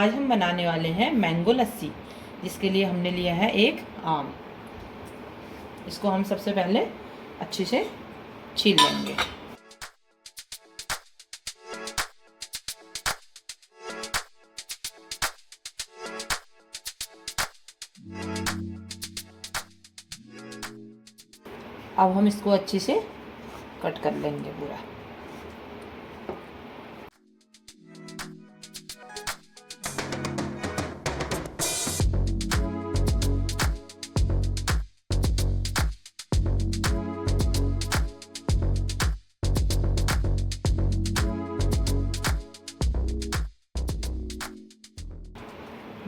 आज हम बनाने वाले हैं मैंगो लस्सी, जिसके लिए हमने लिया है एक आम। इसको हम सबसे पहले अच्छे से छील लेंगे। अब हम इसको अच्छे से कट कर लेंगे पूरा।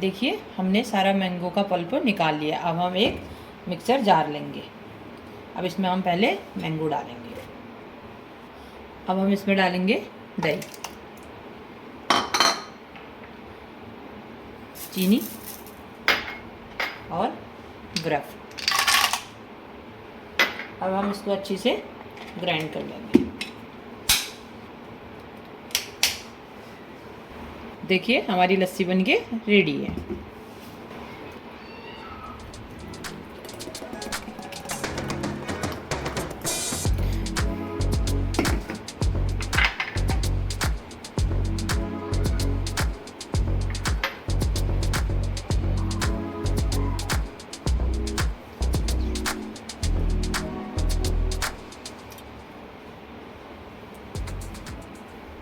देखिए, हमने सारा मैंगो का पल्प निकाल लिया। अब हम एक मिक्सर जार लेंगे। अब इसमें हम पहले मैंगो डालेंगे। अब हम इसमें डालेंगे दही, चीनी और बर्फ। अब हम इसको अच्छे से ग्राइंड कर लेंगे। देखिए, हमारी लस्सी बनके रेडी है।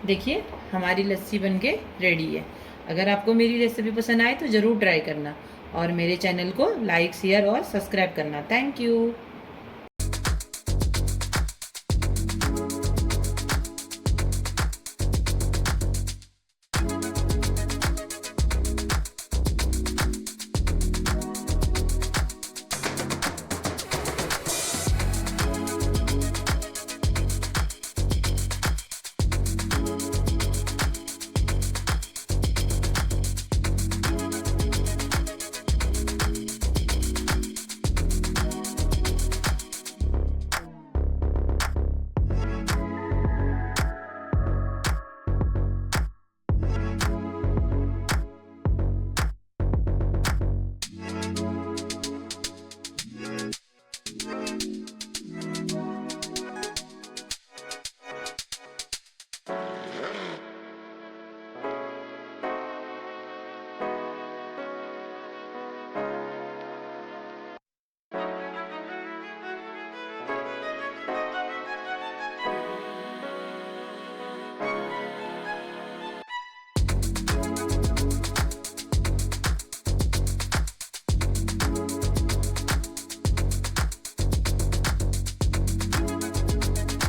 देखिए, हमारी लस्सी बनके रेडी है। अगर आपको मेरी रेसिपी पसंद आए तो ज़रूर ट्राई करना और मेरे चैनल को लाइक, शेयर और सब्सक्राइब करना। Thank you.